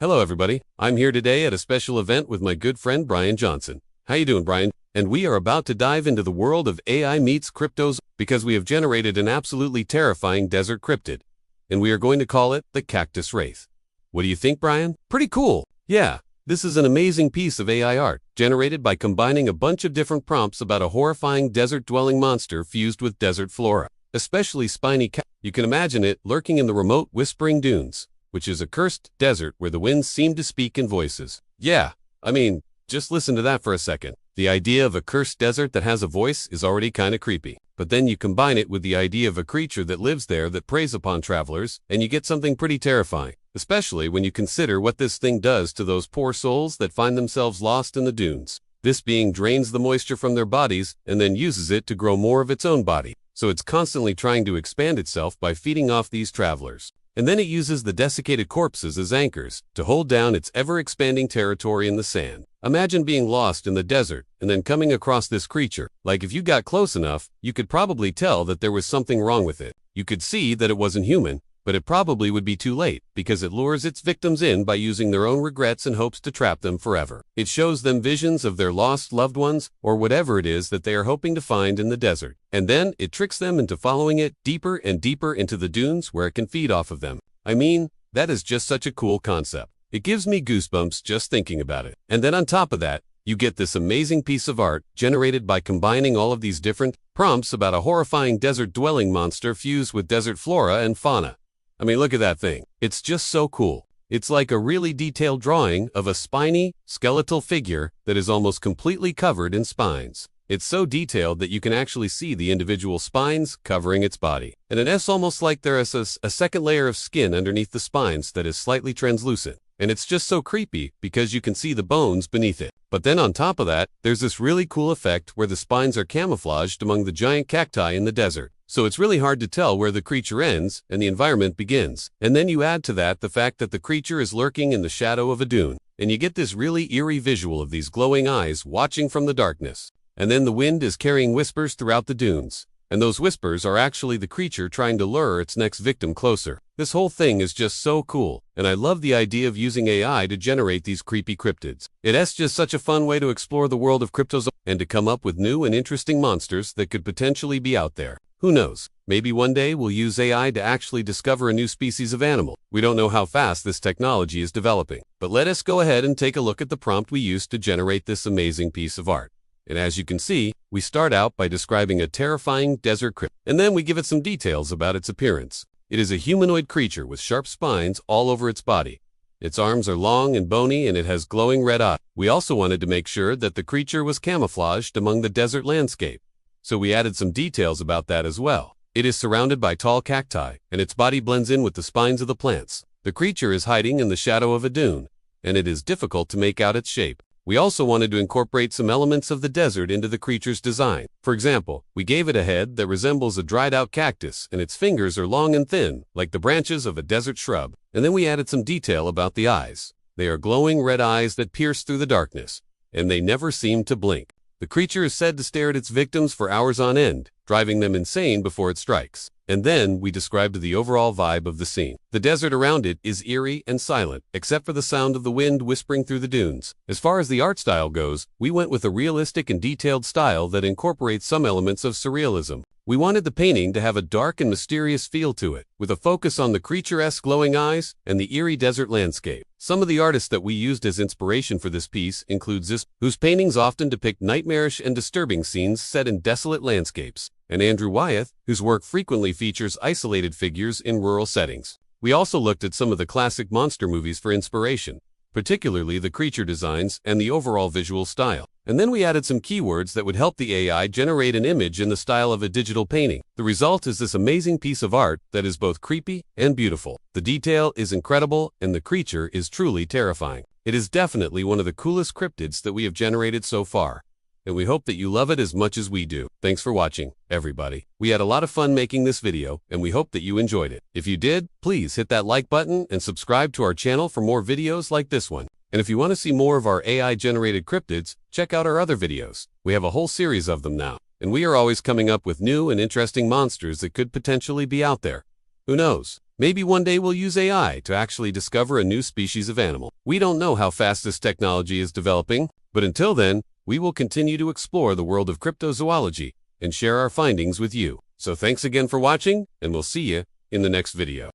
Hello everybody, I'm here today at a special event with my good friend Brian Johnson. How you doing, Brian? And we are about to dive into the world of AI meets cryptos because we have generated an absolutely terrifying desert cryptid. And we are going to call it the Cactus Wraith. What do you think, Brian? Pretty cool. Yeah, this is an amazing piece of AI art, generated by combining a bunch of different prompts about a horrifying desert-dwelling monster fused with desert flora, especially spiny cat. You can imagine it lurking in the remote Whispering Dunes, which is a cursed desert where the winds seem to speak in voices. Yeah, I mean, just listen to that for a second. The idea of a cursed desert that has a voice is already kinda creepy. But then you combine it with the idea of a creature that lives there that preys upon travelers, and you get something pretty terrifying, especially when you consider what this thing does to those poor souls that find themselves lost in the dunes. This being drains the moisture from their bodies and then uses it to grow more of its own body. So it's constantly trying to expand itself by feeding off these travelers. And then it uses the desiccated corpses as anchors to hold down its ever-expanding territory in the sand. Imagine being lost in the desert and then coming across this creature. Like if you got close enough, you could probably tell that there was something wrong with it. You could see that it wasn't human, but it probably would be too late because it lures its victims in by using their own regrets and hopes to trap them forever. It shows them visions of their lost loved ones or whatever it is that they are hoping to find in the desert. And then it tricks them into following it deeper and deeper into the dunes where it can feed off of them. I mean, that is just such a cool concept. It gives me goosebumps just thinking about it. And then on top of that, you get this amazing piece of art generated by combining all of these different prompts about a horrifying desert-dwelling monster fused with desert flora and fauna. I mean, look at that thing. It's just so cool. It's like a really detailed drawing of a spiny, skeletal figure that is almost completely covered in spines. It's so detailed that you can actually see the individual spines covering its body. And it's almost like there is a second layer of skin underneath the spines that is slightly translucent. And it's just so creepy because you can see the bones beneath it. But then on top of that, there's this really cool effect where the spines are camouflaged among the giant cacti in the desert. So it's really hard to tell where the creature ends and the environment begins. And then you add to that the fact that the creature is lurking in the shadow of a dune. And you get this really eerie visual of these glowing eyes watching from the darkness. And then the wind is carrying whispers throughout the dunes. And those whispers are actually the creature trying to lure its next victim closer. This whole thing is just so cool, and I love the idea of using AI to generate these creepy cryptids. It's just such a fun way to explore the world of cryptozoology and to come up with new and interesting monsters that could potentially be out there. Who knows? Maybe one day we'll use AI to actually discover a new species of animal. We don't know how fast this technology is developing, but let us go ahead and take a look at the prompt we used to generate this amazing piece of art. And as you can see, we start out by describing a terrifying desert cryptid, and then we give it some details about its appearance. It is a humanoid creature with sharp spines all over its body. Its arms are long and bony and it has glowing red eyes. We also wanted to make sure that the creature was camouflaged among the desert landscape, so we added some details about that as well. It is surrounded by tall cacti, and its body blends in with the spines of the plants. The creature is hiding in the shadow of a dune, and it is difficult to make out its shape. We also wanted to incorporate some elements of the desert into the creature's design. For example, we gave it a head that resembles a dried-out cactus, and its fingers are long and thin, like the branches of a desert shrub. And then we added some detail about the eyes. They are glowing red eyes that pierce through the darkness, and they never seem to blink. The creature is said to stare at its victims for hours on end, driving them insane before it strikes. And then we described the overall vibe of the scene. The desert around it is eerie and silent, except for the sound of the wind whispering through the dunes. As far as the art style goes, we went with a realistic and detailed style that incorporates some elements of surrealism. We wanted the painting to have a dark and mysterious feel to it, with a focus on the creature-esque glowing eyes and the eerie desert landscape. Some of the artists that we used as inspiration for this piece include Zis, whose paintings often depict nightmarish and disturbing scenes set in desolate landscapes, and Andrew Wyeth, whose work frequently features isolated figures in rural settings. We also looked at some of the classic monster movies for inspiration, particularly the creature designs and the overall visual style. And then we added some keywords that would help the AI generate an image in the style of a digital painting. The result is this amazing piece of art that is both creepy and beautiful. The detail is incredible and the creature is truly terrifying. It is definitely one of the coolest cryptids that we have generated so far. And we hope that you love it as much as we do. Thanks for watching, everybody. We had a lot of fun making this video, and we hope that you enjoyed it. If you did, please hit that like button and subscribe to our channel for more videos like this one. And if you want to see more of our AI-generated cryptids, check out our other videos. We have a whole series of them now, and we are always coming up with new and interesting monsters that could potentially be out there. Who knows? Maybe one day we'll use AI to actually discover a new species of animal. We don't know how fast this technology is developing, but until then, we will continue to explore the world of cryptozoology and share our findings with you. So thanks again for watching, and we'll see you in the next video.